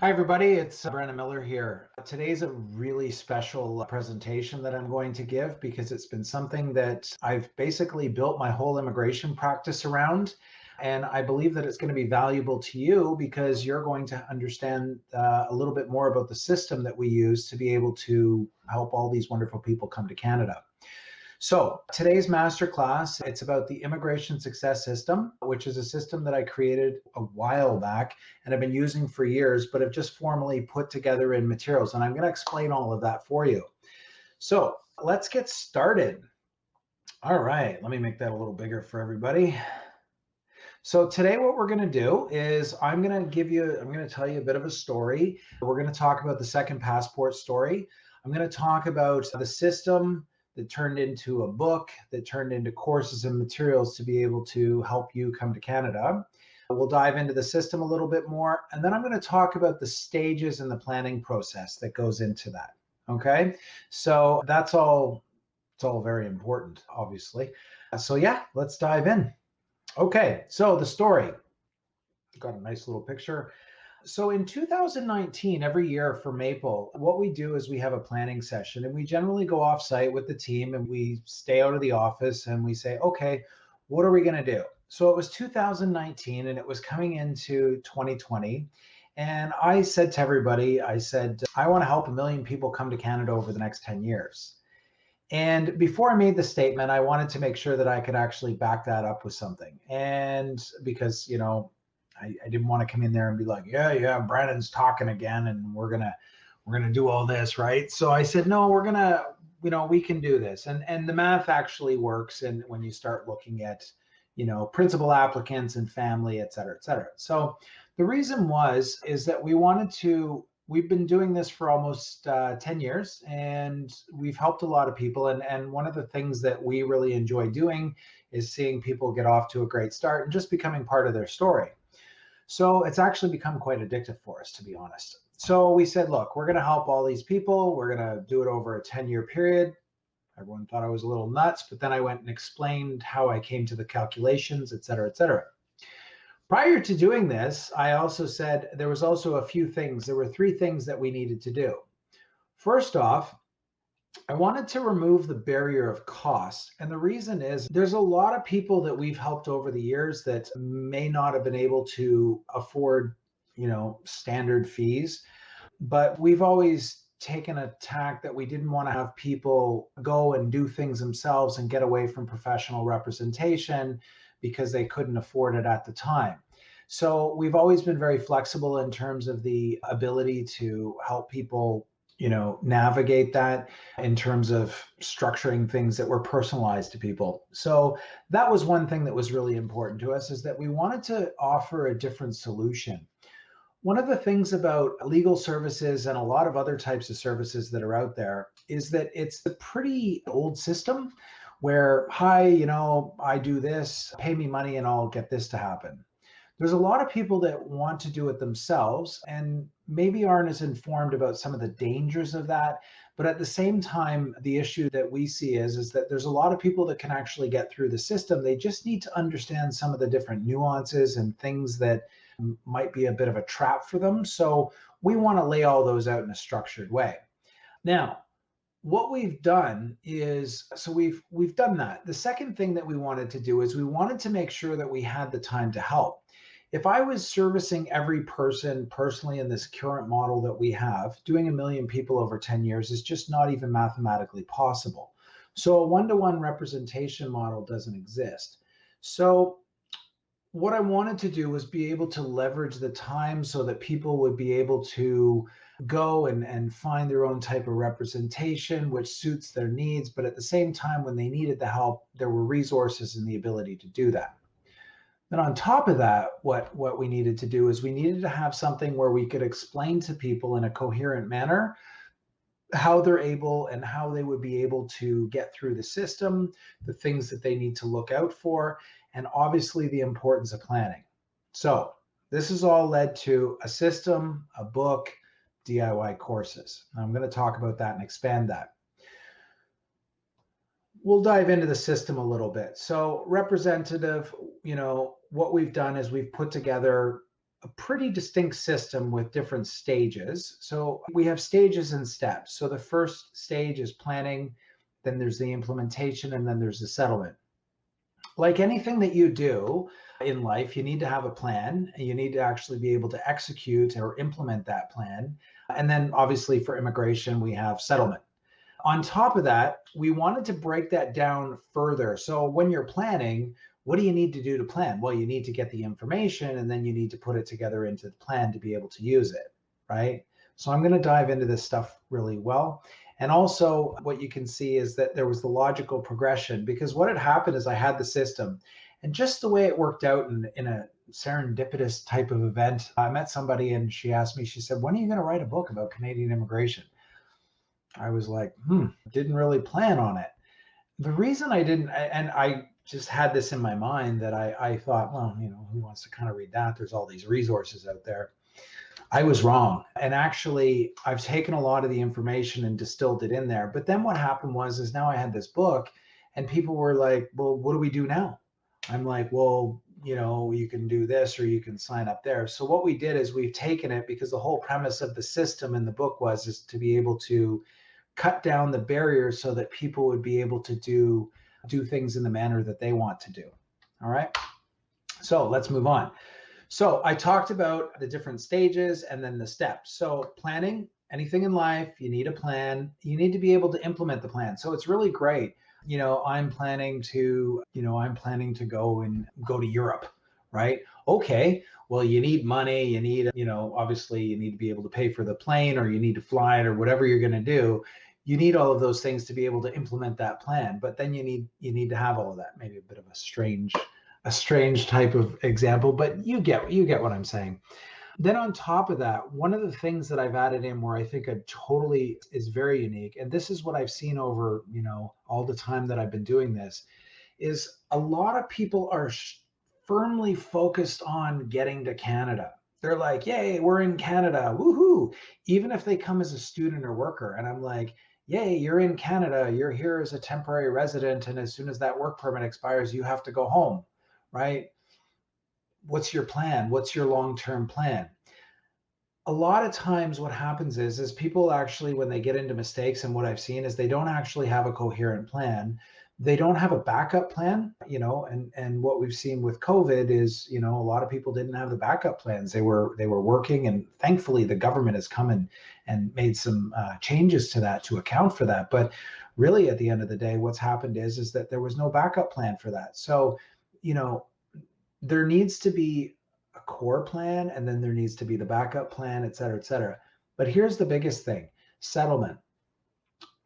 Hi, everybody. It's Brennan Miller here. Today's a really special presentation that I'm going to give because it's been something that I've basically built my whole immigration practice around. And I believe that it's going to be valuable to you because you're going to understand a little bit more about the system that we use to be able to help all these wonderful people come to Canada. So today's masterclass, it's about the immigration success system, which is a system that I created a while back and I've been using for years, but have just formally put together in materials. And I'm going to explain all of that for you. So let's get started. All right, let me make that a little bigger for everybody. So today what we're going to do is I'm going to tell you a bit of a story. We're going to talk about the second passport story. I'm going to talk about the system that turned into a book, that turned into courses and materials to be able to help you come to Canada. We'll dive into the system a little bit more, and then I'm going to talk about the stages and the planning process that goes into that. Okay, so it's all very important, obviously. So yeah, let's dive in. Okay, so the story. Got a nice little picture. So in 2019, every year for Maple, what we do is we have a planning session and we generally go off site with the team and we stay out of the office and we say, okay, what are we going to do? So it was 2019 and it was coming into 2020. And I said to everybody, I said, I want to help 1 million people come to Canada over the next 10 years. And before I made the statement, I wanted to make sure that I could actually back that up with something. And because, I didn't want to come in there and be like, yeah, Brandon's talking again, and we're gonna do all this, right? So I said, no, we can do this, and the math actually works, and when you start looking at, principal applicants and family, et cetera, et cetera. So the reason is that we've been doing this for almost 10 years, and we've helped a lot of people, and one of the things that we really enjoy doing is seeing people get off to a great start and just becoming part of their story. So it's actually become quite addictive for us, to be honest. So we said, look, we're going to help all these people. We're going to do it over a 10-year period. Everyone thought I was a little nuts, but then I went and explained how I came to the calculations, et cetera, et cetera. Prior to doing this, I also said there was also a few things. There were 3 things that we needed to do. First off, I wanted to remove the barrier of cost. And the reason is there's a lot of people that we've helped over the years that may not have been able to afford, standard fees. But we've always taken a tack that we didn't want to have people go and do things themselves and get away from professional representation because they couldn't afford it at the time. So we've always been very flexible in terms of the ability to help people navigate that in terms of structuring things that were personalized to people. So that was one thing that was really important to us, is that we wanted to offer a different solution. One of the things about legal services and a lot of other types of services that are out there is that it's a pretty old system where, hi, I do this, pay me money and I'll get this to happen. There's a lot of people that want to do it themselves and maybe aren't as informed about some of the dangers of that. But at the same time, the issue that we see is that there's a lot of people that can actually get through the system. They just need to understand some of the different nuances and things that might be a bit of a trap for them. So we want to lay all those out in a structured way. Now, what we've done is, so we've done that. The second thing that we wanted to do is we wanted to make sure that we had the time to help. If I was servicing every person personally in this current model that we have, doing 1 million people over 10 years is just not even mathematically possible. So a one-to-one representation model doesn't exist. So what I wanted to do was be able to leverage the time so that people would be able to go and find their own type of representation, which suits their needs. But at the same time, when they needed the help, there were resources and the ability to do that. Then on top of that, what we needed to do is we needed to have something where we could explain to people in a coherent manner how they're able and how they would be able to get through the system, the things that they need to look out for, and obviously the importance of planning. So this has all led to a system, a book, DIY courses. I'm going to talk about that and expand that. We'll dive into the system a little bit. So representative, what we've done is we've put together a pretty distinct system with different stages. So we have stages and steps. So the first stage is planning, then there's the implementation, and then there's the settlement. Like anything that you do in life, you need to have a plan and you need to actually be able to execute or implement that plan. And then obviously for immigration, we have settlement. On top of that, we wanted to break that down further. So when you're planning, what do you need to do to plan? Well, you need to get the information and then you need to put it together into the plan to be able to use it, right? So I'm going to dive into this stuff really well. And also what you can see is that there was the logical progression, because what had happened is I had the system, and just the way it worked out in a serendipitous type of event, I met somebody and she asked me, she said, when are you going to write a book about Canadian immigration? I was like, didn't really plan on it. The reason I didn't, and I just had this in my mind that I thought, well, who wants to kind of read that? There's all these resources out there. I was wrong. And actually, I've taken a lot of the information and distilled it in there. But then what happened is now I had this book and people were like, well, what do we do now? I'm like, well, you can do this or you can sign up there. So what we did is we've taken it, because the whole premise of the system in the book is to be able to cut down the barriers so that people would be able to do things in the manner that they want to do. All right. So let's move on. So I talked about the different stages and then the steps. So planning, anything in life, you need a plan. You need to be able to implement the plan. So it's really great. I'm planning to go to Europe, right? Okay. Well, you need money. You need, obviously you need to be able to pay for the plane, or you need to fly it, or whatever you're going to do. You need all of those things to be able to implement that plan. But then you need to have all of that. Maybe a bit of a strange type of example, but you get what I'm saying. Then on top of that, one of the things that I've added in where I think it totally is very unique, and this is what I've seen over, all the time that I've been doing this, is a lot of people are firmly focused on getting to Canada. They're like, yay, we're in Canada, woohoo, even if they come as a student or worker. And I'm like, yay, you're in Canada, you're here as a temporary resident, and as soon as that work permit expires, you have to go home, right? What's your plan? What's your long-term plan? A lot of times what happens is people actually, when they get into mistakes, and what I've seen is they don't actually have a coherent plan. They don't have a backup plan, and what we've seen with COVID is, a lot of people didn't have the backup plans. They were working, and thankfully the government has come in and made some changes to that to account for that. But really, at the end of the day, what's happened is that there was no backup plan for that. So, there needs to be a core plan, and then there needs to be the backup plan, et cetera, et cetera. But here's the biggest thing: settlement.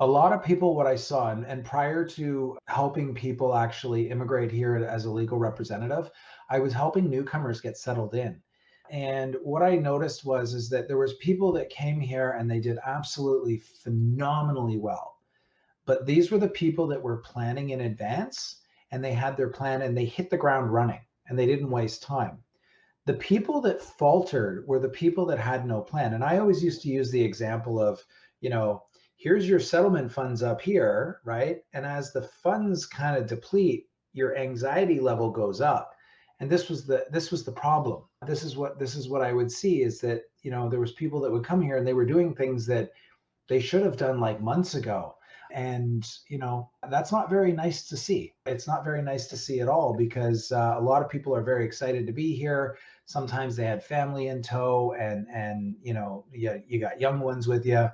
A lot of people, what I saw, and prior to helping people actually immigrate here as a legal representative, I was helping newcomers get settled in. And what I noticed is that there was people that came here and they did absolutely phenomenally well. But these were the people that were planning in advance, and they had their plan and they hit the ground running and they didn't waste time. The people that faltered were the people that had no plan. And I always used to use the example of, here's your settlement funds up here, right? And as the funds kind of deplete, your anxiety level goes up. And this was the problem. This is what I would see, is that, there was people that would come here and they were doing things that they should have done like months ago. And, that's not very nice to see. It's not very nice to see at all, because a lot of people are very excited to be here. Sometimes they had family in tow, and you got young ones with you.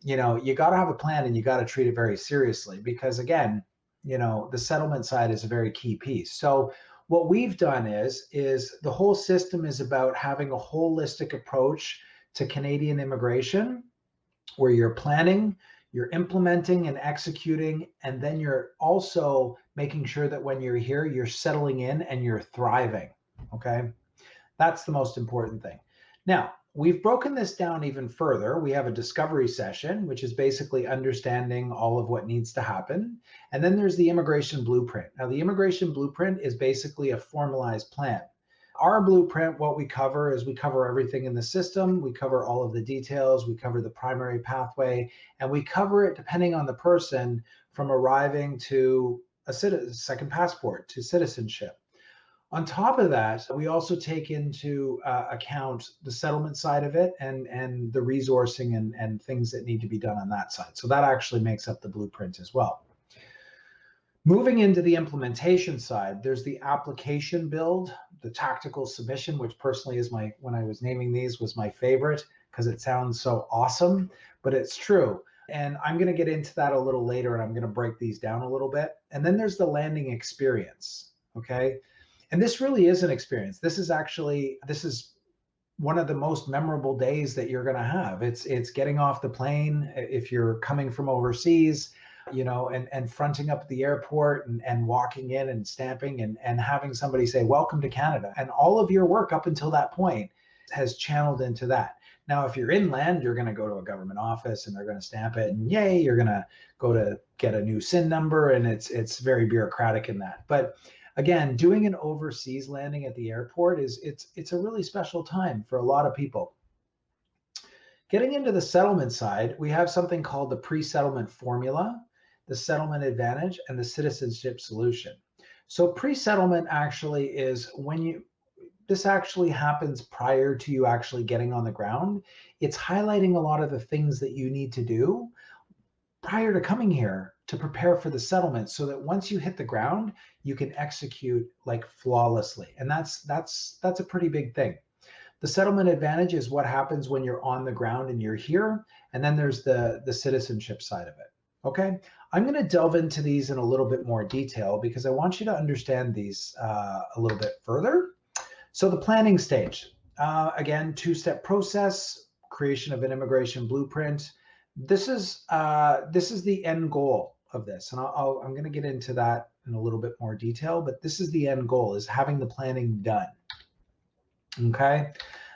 You got to have a plan, and you got to treat it very seriously, because again, the settlement side is a very key piece. So what we've done is the whole system is about having a holistic approach to Canadian immigration, where you're planning, you're implementing and executing, and then you're also making sure that when you're here, you're settling in and you're thriving. Okay. That's the most important thing. Now, we've broken this down even further. We have a discovery session, which is basically understanding all of what needs to happen. And then there's the immigration blueprint. Now, the immigration blueprint is basically a formalized plan. Our blueprint, what we cover is we cover everything in the system. We cover all of the details. We cover the primary pathway, and we cover it depending on the person, from arriving to a second passport to citizenship. On top of that, we also take into account the settlement side of it and the resourcing and things that need to be done on that side. So that actually makes up the blueprint as well. Moving into the implementation side, there's the application build, the tactical submission, which personally is when I was naming these, was my favorite because it sounds so awesome, but it's true. And I'm going to get into that a little later, and I'm going to break these down a little bit. And then there's the landing experience. Okay. And this really is an experience. This is one of the most memorable days that you're going to have. It's getting off the plane if you're coming from overseas, and fronting up at the airport and walking in and stamping and having somebody say, "Welcome to Canada." And all of your work up until that point has channeled into that. Now, if you're inland, you're going to go to a government office and they're going to stamp it, and yay, you're going to go to get a new SIN number, and it's very bureaucratic in that. But again, doing an overseas landing at the airport it's a really special time for a lot of people. Getting into the settlement side, we have something called the PreSettlement Formula, the settlement advantage, and the citizenship solution. So pre-settlement actually is this actually happens prior to you actually getting on the ground. It's highlighting a lot of the things that you need to do prior to coming here to prepare for the settlement, so that once you hit the ground, you can execute like flawlessly. And that's a pretty big thing. The settlement advantage is what happens when you're on the ground and you're here. And then there's the citizenship side of it. Okay, I'm going to delve into these in a little bit more detail because I want you to understand these a little bit further. So the planning stage, again, two-step process, creation of an immigration blueprint. This is the end goal of this, and I'm going to get into that in a little bit more detail. But this is the end goal: is having the planning done. Okay.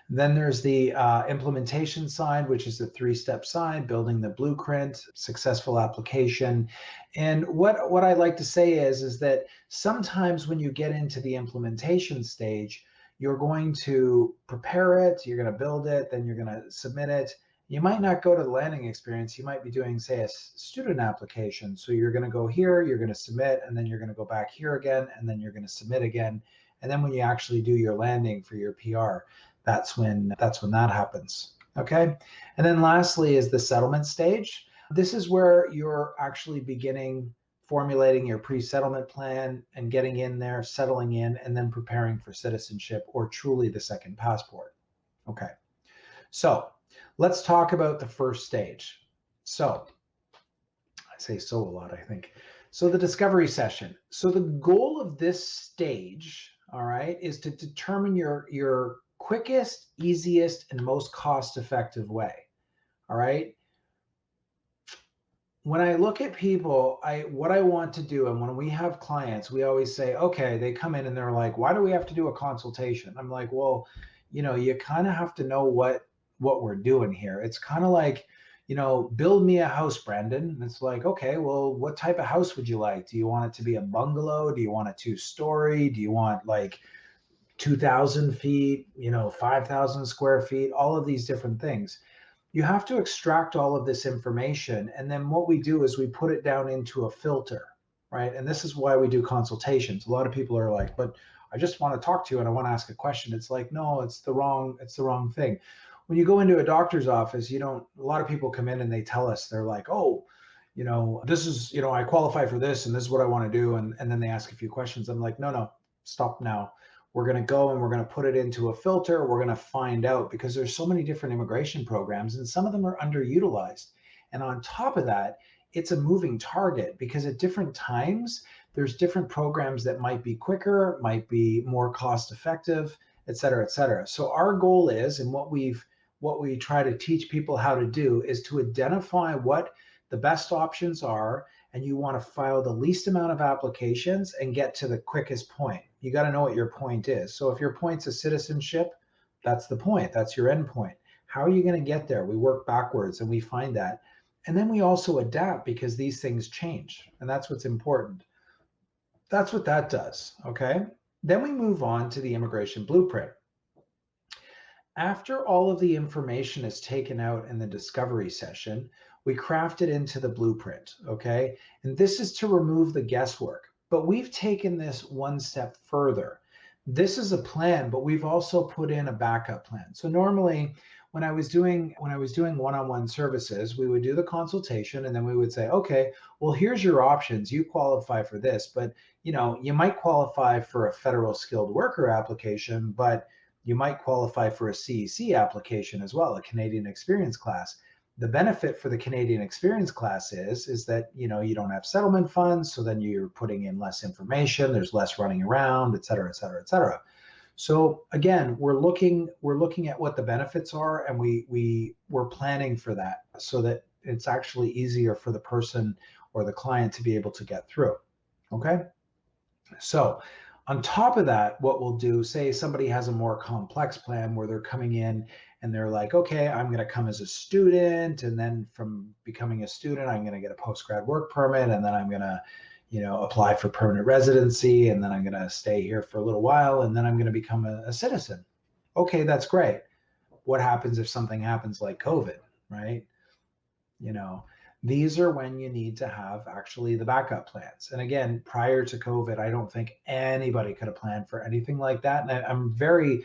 Then there's the implementation side, which is the three-step side, building the blueprint, successful application. And what I like to say is that sometimes when you get into the implementation stage, you're going to prepare it, you're going to build it, then you're going to submit it. You might not go to the landing experience. You might be doing, say, a student application. So you're going to go here, you're going to submit, and then you're going to go back here again, and then you're going to submit again. And then when you actually do your landing for your PR, that's when that happens. Okay. And then lastly is the settlement stage. This is where you're actually beginning formulating your pre-settlement plan and getting in there, settling in, and then preparing for citizenship or truly the second passport. Okay. So let's talk about the first stage. So I say so a lot, I think. So the discovery session. So the goal of this stage, all right, is to determine your quickest, easiest, and most cost-effective way. All right. When I look at people, what I want to do, and when we have clients, we always say, okay, they come in and they're like, why do we have to do a consultation? I'm like, well, you kind of have to know what we're doing here. It's kind of like, build me a house, Brandon. And it's like, okay, well, what type of house would you like? Do you want it to be a bungalow? Do you want a 2-story? Do you want like 2,000 feet, 5,000 square feet, all of these different things? You have to extract all of this information. And then what we do is we put it down into a filter, right? And this is why we do consultations. A lot of people are like, but I just want to talk to you and I want to ask a question. It's like, no, it's the wrong thing. When you go into a doctor's office, a lot of people come in and they tell us, they're like, oh, this is, I qualify for this and this is what I want to do. And then they ask a few questions. I'm like, no, stop now. We're going to go and we're going to put it into a filter. We're going to find out, because there's so many different immigration programs and some of them are underutilized. And on top of that, it's a moving target, because at different times, there's different programs that might be quicker, might be more cost effective, et cetera, et cetera. So our goal is, and what we try to teach people how to do, is to identify what the best options are, and you want to file the least amount of applications and get to the quickest point. You got to know what your point is. So if your point's a citizenship, that's the point. That's your end point. How are you going to get there? We work backwards and we find that. And then we also adapt, because these things change. And that's what's important. That's what that does. Okay. Then we move on to the immigration blueprint. After all of the information is taken out in the discovery session, we craft it into the blueprint, okay? And this is to remove the guesswork. But we've taken this one step further. this is a plan, but we've also put in a backup plan. So normally when I was doing one-on-one services, we would do the consultation and then we would say, okay, well, here's your options. You qualify for this, but you might qualify for a federal skilled worker application, but you might qualify for a CEC application as well, a Canadian Experience class. The benefit for the Canadian Experience class is that you don't have settlement funds, so then you're putting in less information, there's less running around, et cetera, et cetera, et cetera. So again, we're looking at what the benefits are, and we're planning for that so that it's actually easier for the person or the client to be able to get through. Okay. So on top of that, what we'll do, say somebody has a more complex plan where they're coming in and they're like, okay, I'm going to come as a student, and then from becoming a student, I'm going to get a post-grad work permit, and then I'm going to apply for permanent residency, and then I'm going to stay here for a little while, and then I'm going to become a citizen. Okay, that's great. What happens if something happens like COVID, right? you know these are when you need to have actually the backup plans. And again, prior to COVID, I don't think anybody could have planned for anything like that. And I'm very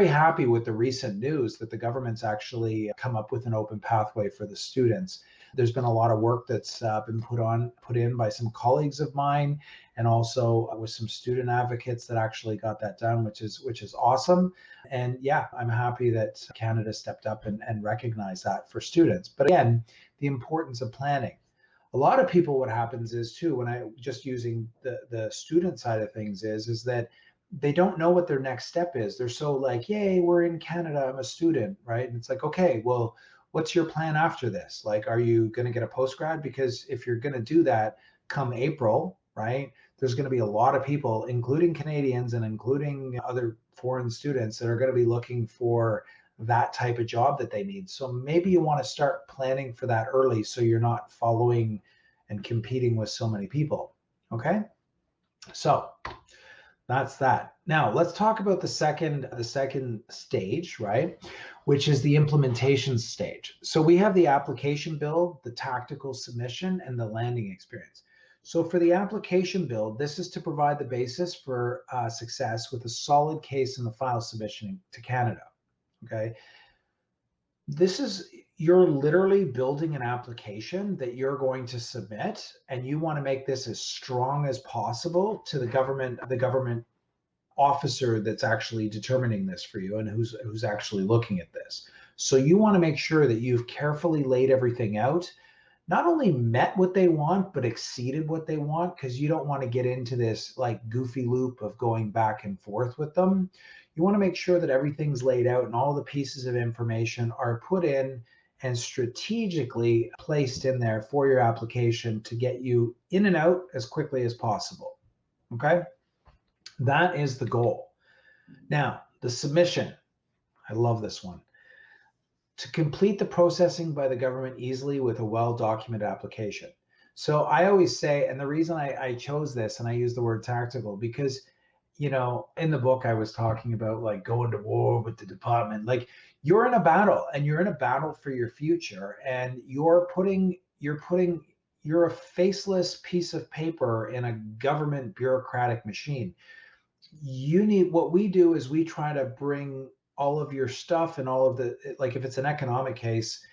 happy with the recent news that the government's actually come up with an open pathway for the students. There's been a lot of work that's been put in by some colleagues of mine, and also with some student advocates that actually got that done, which is awesome. And yeah, I'm happy that Canada stepped up and recognized that for students. But again, the importance of planning. A lot of people, what happens is too, when I just using the student side of things is that they don't know what their next step is. They're so like, yay, we're in Canada, I'm a student, right? And it's like, okay, well, what's your plan after this? Like, are you going to get a postgrad? Because if you're going to do that come April, right, there's going to be a lot of people, including Canadians and including other foreign students, that are going to be looking for that type of job that they need. So maybe you want to start planning for that early so you're not following and competing with so many people. Okay. So that's that. Now let's talk about the second stage, right? Which is the implementation stage. So we have the application build, the tactical submission, and the landing experience. So for the application build, this is to provide the basis for success with a solid case in the file submission to Canada. Okay. You're literally building an application that you're going to submit, and you want to make this as strong as possible to the government officer that's actually determining this for you and who's actually looking at this. So you want to make sure that you've carefully laid everything out, not only met what they want, but exceeded what they want, because you don't want to get into this like goofy loop of going back and forth with them. You want to make sure that everything's laid out and all the pieces of information are put in and strategically placed in there for your application to get you in and out as quickly as possible. Okay? That is the goal. Now, the submission. I love this one. To complete the processing by the government easily with a well-documented application. So I always say, and the reason I chose this and I use the word tactical, because, in the book I was talking about like going to war with the department. Like, you're in a battle, and you're in a battle for your future, and you're a faceless piece of paper in a government bureaucratic machine. What we do is we try to bring all of your stuff and all of like if it's an economic case,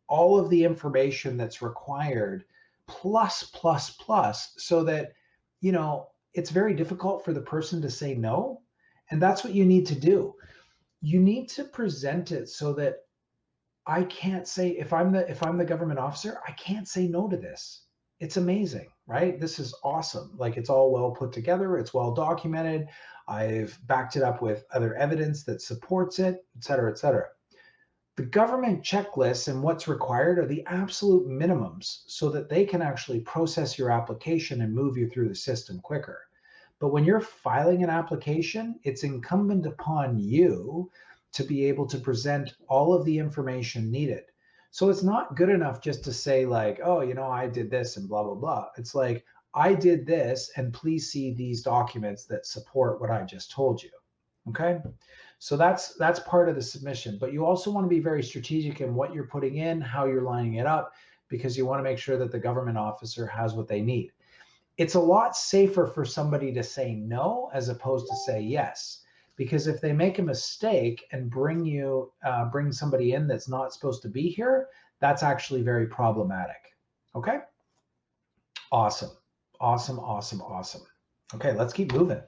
all of the information that's required plus, so that, it's very difficult for the person to say no. And that's what you need to do. You need to present it so that I can't say, if I'm the government officer, I can't say no to this. It's amazing, right? This is awesome. Like, it's all well put together. It's well documented. I've backed it up with other evidence that supports it, et cetera, et cetera. The government checklists and what's required are the absolute minimums so that they can actually process your application and move you through the system quicker. But when you're filing an application, it's incumbent upon you to be able to present all of the information needed. So it's not good enough just to say like, oh, I did this and blah, blah, blah. It's like, I did this, and please see these documents that support what I just told you. Okay. So that's part of the submission, but you also want to be very strategic in what you're putting in, how you're lining it up, because you want to make sure that the government officer has what they need. it's a lot safer for somebody to say no as opposed to say yes. Because if they make a mistake and bring somebody in that's not supposed to be here, that's actually very problematic. Okay? Awesome. Awesome, awesome, awesome. Okay, let's keep moving.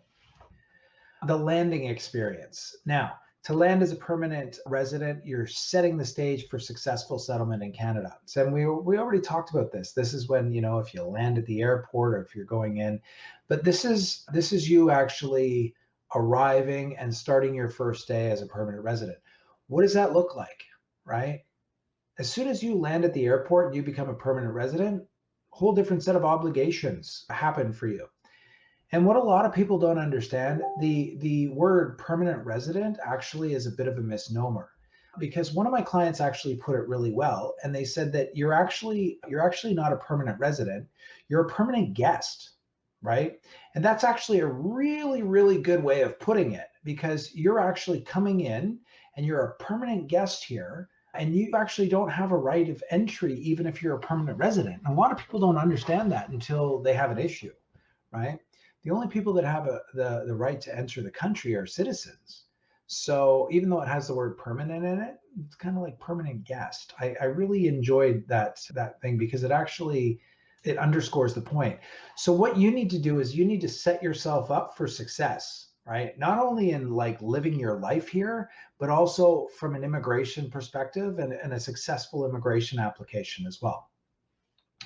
The landing experience. Now, to land as a permanent resident, you're setting the stage for successful settlement in Canada. So we already talked about this. This is when, if you land at the airport or if you're going in, but this is you actually arriving and starting your first day as a permanent resident. What does that look like, right? As soon as you land at the airport and you become a permanent resident, a whole different set of obligations happen for you. And what a lot of people don't understand, the word permanent resident actually is a bit of a misnomer, because one of my clients actually put it really well, and they said that you're actually not a permanent resident, you're a permanent guest, right? And that's actually a really, really good way of putting it, because you're actually coming in and you're a permanent guest here, and you actually don't have a right of entry even if you're a permanent resident. And a lot of people don't understand that until they have an issue, right? The only people that have the right to enter the country are citizens. So even though it has the word permanent in it, it's kind of like permanent guest. I really enjoyed that thing, because it underscores the point. So what you need to do is you need to set yourself up for success, right? Not only in like living your life here, but also from an immigration perspective and a successful immigration application as well.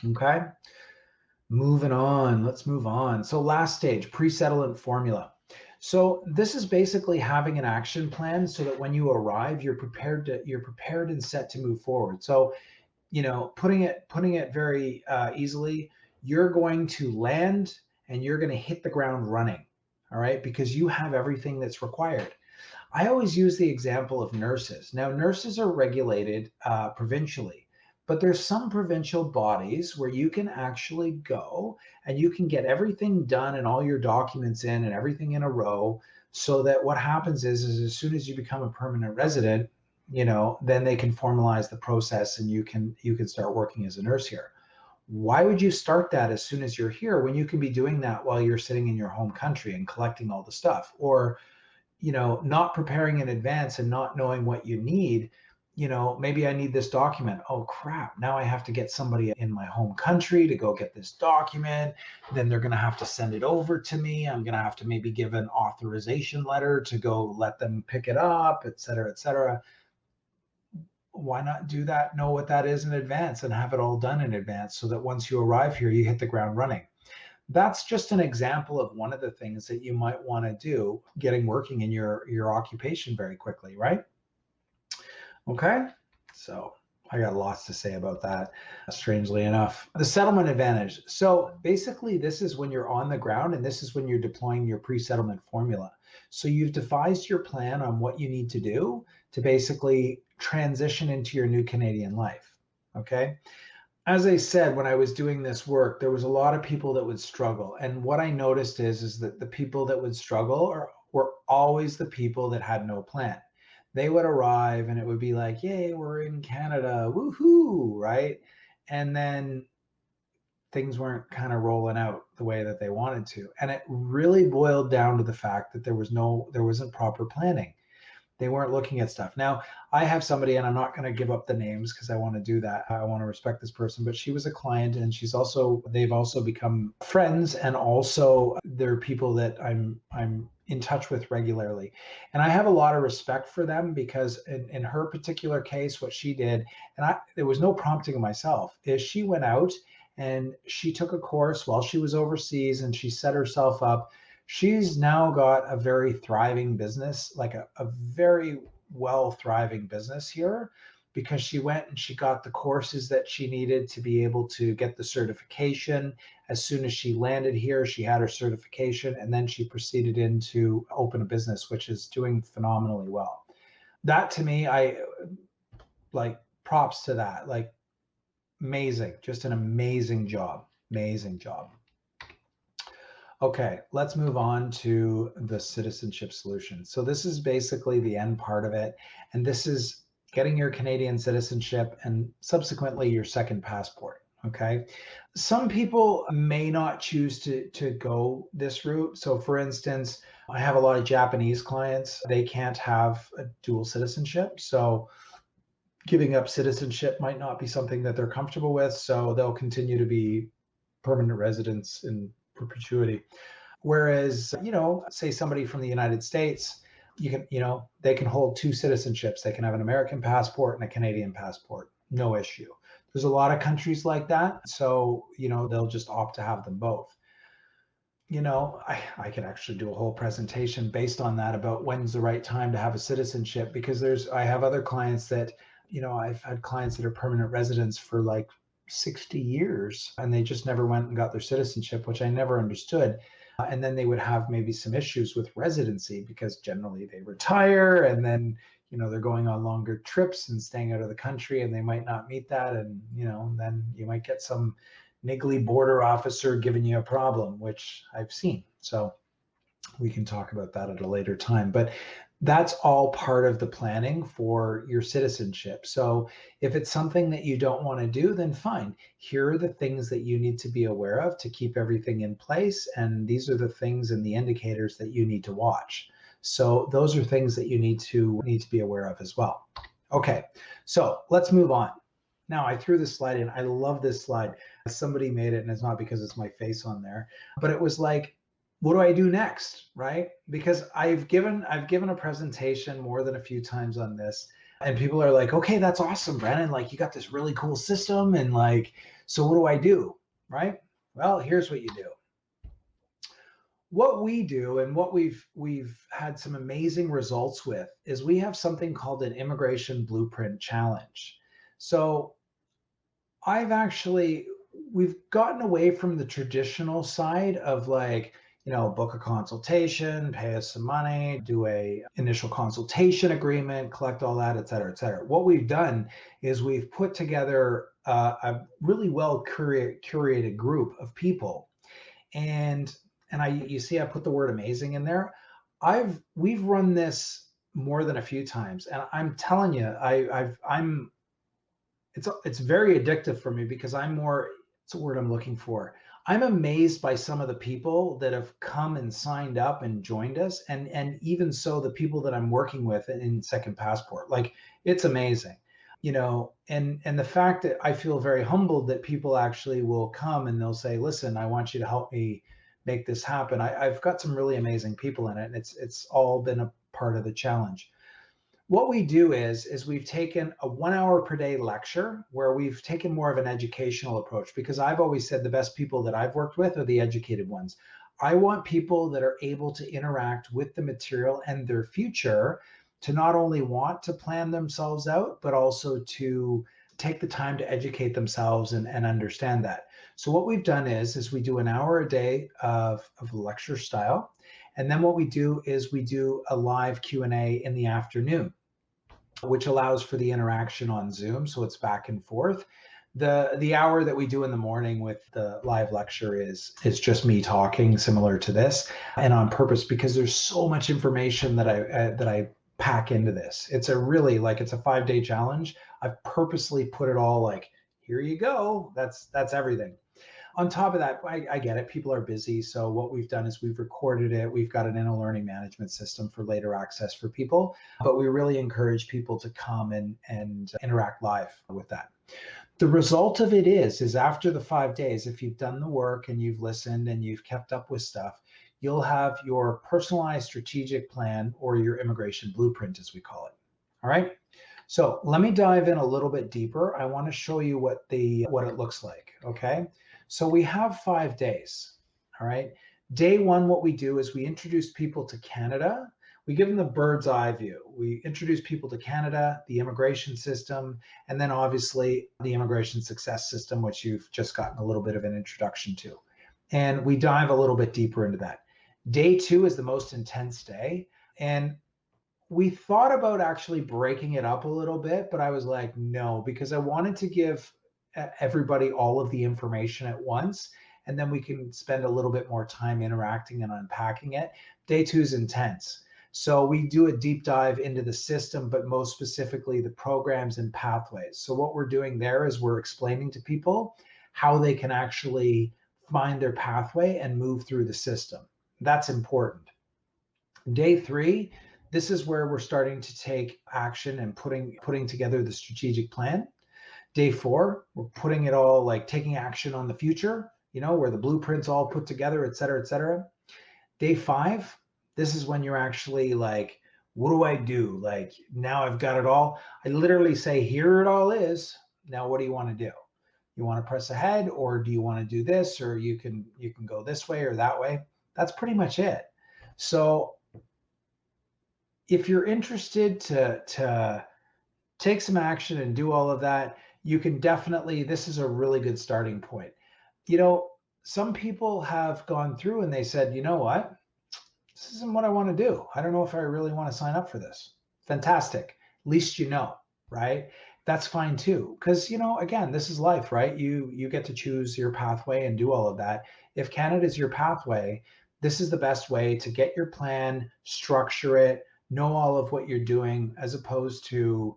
Okay. Moving on, let's move on. So last stage, pre-settlement formula. So this is basically having an action plan so that when you arrive, you're prepared and set to move forward. So, putting it very easily, you're going to land and you're going to hit the ground running, all right? Because you have everything that's required. I always use the example of nurses. Now, nurses are regulated provincially. But there's some provincial bodies where you can actually go and you can get everything done and all your documents in and everything in a row, so that what happens is as soon as you become a permanent resident, then they can formalize the process and you can start working as a nurse here. Why would you start that as soon as you're here when you can be doing that while you're sitting in your home country and collecting all the stuff? Or, not preparing in advance and not knowing what you need. Maybe I need this document. Oh crap, now I have to get somebody in my home country to go get this document. Then they're going to have to send it over to me. I'm going to have to maybe give an authorization letter to go let them pick it up, et cetera, et cetera. Why not do that? Know what that is in advance and have it all done in advance, so that once you arrive here, you hit the ground running. That's just an example of one of the things that you might want to do, getting working in your occupation very quickly, right? Okay, so I got lots to say about that, strangely enough. The settlement advantage. So basically, this is when you're on the ground, and this is when you're deploying your pre-settlement formula. So you've devised your plan on what you need to do to basically transition into your new Canadian life. Okay. As I said, when I was doing this work, there was a lot of people that would struggle. And what I noticed is that the people that would struggle were always the people that had no plan. They would arrive and it would be like, yay, we're in Canada, woohoo, right? And then things weren't kind of rolling out the way that they wanted to. And it really boiled down to the fact that there wasn't proper planning. They weren't looking at stuff. Now, I have somebody, and I'm not going to give up the names because I want to do that. I want to respect this person, but she was a client, and they've also become friends, and also they're people that I'm in touch with regularly. And I have a lot of respect for them, because in her particular case, what she did, and there was no prompting of myself, is she went out and she took a course while she was overseas and she set herself up. She's now got a very thriving business, like a very well thriving business here, because she went and she got the courses that she needed to be able to get the certification. As soon as she landed here, she had her certification, and then she proceeded to open a business, which is doing phenomenally well. That, to me, I like, props to that. Like, amazing, just an amazing job. Okay, let's move on to the citizenship solution. So this is basically the end part of it. And this is getting your Canadian citizenship and subsequently your second passport. Okay. Some people may not choose to go this route. So for instance, I have a lot of Japanese clients. They can't have a dual citizenship. So giving up citizenship might not be something that they're comfortable with. So they'll continue to be permanent residents in perpetuity. Whereas, say somebody from the United States, they can hold two citizenships. They can have an American passport and a Canadian passport. No issue. There's a lot of countries like that. So, they'll just opt to have them both. I could actually do a whole presentation based on that about when's the right time to have a citizenship, because I have other clients that, I've had clients that are permanent residents for like 60 years and they just never went and got their citizenship, which I never understood. And then they would have maybe some issues with residency because generally they retire and then, they're going on longer trips and staying out of the country and they might not meet that. And, then you might get some niggly border officer giving you a problem, which I've seen. So we can talk about that at a later time. But that's all part of the planning for your citizenship. So if it's something that you don't want to do, then fine. Here are the things that you need to be aware of to keep everything in place. And these are the things and the indicators that you need to watch. So those are things that you need to be aware of as well. Okay, so let's move on. Now I threw this slide in. I love this slide. Somebody made it, and it's not because it's my face on there, but it was like, what do I do next, right? Because I've given a presentation more than a few times on this, and people are like, okay, that's awesome, Brandon. Like, you got this really cool system, and like, so what do I do, right? Well, here's what you do. What we do and what we've had some amazing results with is we have something called an immigration blueprint challenge. So we've gotten away from the traditional side of like, book a consultation, pay us some money, do a initial consultation agreement, collect all that, et cetera, et cetera. What we've done is we've put together a really well curated group of people. And you see, I put the word amazing in there. We've run this more than a few times, and I'm telling you, it's very addictive for me because it's a word I'm looking for. I'm amazed by some of the people that have come and signed up and joined us, and even so, the people that I'm working with in Second Passport, like, it's amazing. And the fact that I feel very humbled that people actually will come and they'll say, listen, I want you to help me make this happen. I've got some really amazing people in it, and it's all been a part of the challenge. What we do is we've taken a 1 hour per day lecture where we've taken more of an educational approach, because I've always said the best people that I've worked with are the educated ones. I want people that are able to interact with the material and their future, to not only want to plan themselves out, but also to take the time to educate themselves and understand that. So what we've done is we do an hour a day of lecture style. And then what we do is we do a live Q&A in the afternoon, which allows for the interaction on Zoom. So it's back and forth. The hour that we do in the morning with the live lecture is just me talking, similar to this, and on purpose, because there's so much information that I pack into this. It's a 5-day challenge. I've purposely put it all like, here you go. That's everything. On top of that, I get it. People are busy. So what we've done is we've recorded it. We've got an inner learning management system for later access for people, but we really encourage people to come and interact live with that. The result of it is after the 5 days, if you've done the work and you've listened and you've kept up with stuff, you'll have your personalized strategic plan, or your immigration blueprint, as we call it. All right. So let me dive in a little bit deeper. I want to show you what it looks like. Okay. So we have 5 days. All right. Day one, what we do is we introduce people to Canada. We give them the bird's eye view. We introduce people to Canada, the immigration system, and then obviously the immigration success system, which you've just gotten a little bit of an introduction to. And we dive a little bit deeper into that. Day two is the most intense day. And we thought about actually breaking it up a little bit, but I was like, no, because I wanted to give everybody all of the information at once, and then we can spend a little bit more time interacting and unpacking it. Day two is intense. So we do a deep dive into the system, but most specifically the programs and pathways. So what we're doing there is we're explaining to people how they can actually find their pathway and move through the system. That's important. Day 3, this is where we're starting to take action and putting together the strategic plan. Day 4, we're putting it all, like taking action on the future, where the blueprint's all put together, et cetera, et cetera. Day 5, this is when you're actually like, what do I do? Like, now I've got it all. I literally say, here it all is. Now, what do you want to do? You want to press ahead, or do you want to do this, or you can go this way or that way? That's pretty much it. So if you're interested to take some action and do all of that, you can definitely, this is a really good starting point. Some people have gone through and they said, you know what? This isn't what I want to do. I don't know if I really want to sign up for this. Fantastic. At least right? That's fine too. Because, again, this is life, right? You get to choose your pathway and do all of that. If Canada is your pathway, this is the best way to get your plan, structure it, know all of what you're doing, as opposed to,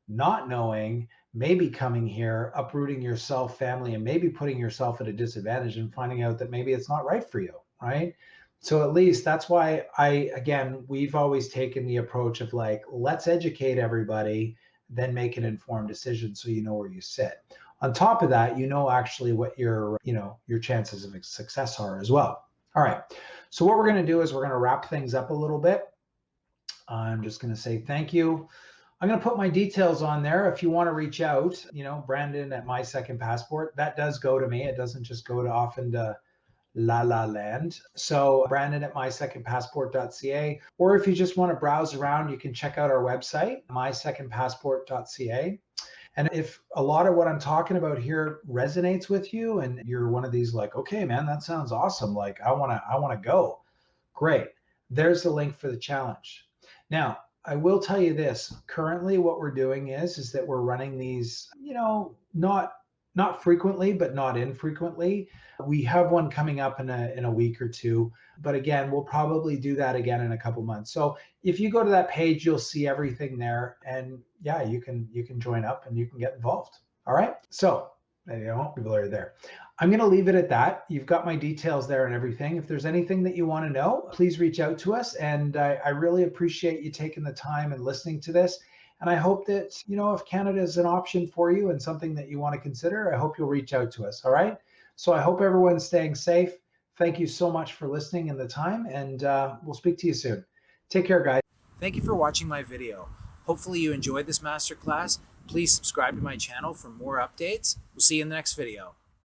not knowing, maybe coming here, uprooting yourself, family, and maybe putting yourself at a disadvantage and finding out that maybe it's not right for you, right? So at least that's why we've always taken the approach of like, let's educate everybody, then make an informed decision so you know where you sit. On top of that, actually what your chances of success are as well. All right. So what we're going to do is we're going to wrap things up a little bit. I'm just going to say thank you. I'm going to put my details on there. If you want to reach out, Brandon at My Second Passport, that does go to me. It doesn't just go to often to La La Land. So Brandon at mysecondpassport.ca, or if you just want to browse around, you can check out our website, mysecondpassport.ca. And if a lot of what I'm talking about here resonates with you and you're one of these like, okay, man, that sounds awesome. Like I want to go. Great. There's the link for the challenge. Now, I will tell you this, currently what we're doing is that we're running these, not frequently, but not infrequently. We have one coming up in a week or two, but again, we'll probably do that again in a couple months. So if you go to that page, you'll see everything there, and yeah, you can join up and you can get involved. All right. So people are there. I'm going to leave it at that. You've got my details there and everything. If there's anything that you want to know, please reach out to us. And I really appreciate you taking the time and listening to this. And I hope that, if Canada is an option for you and something that you want to consider, I hope you'll reach out to us. All right. So I hope everyone's staying safe. Thank you so much for listening and the time. And we'll speak to you soon. Take care, guys. Thank you for watching my video. Hopefully you enjoyed this masterclass. Please subscribe to my channel for more updates. We'll see you in the next video.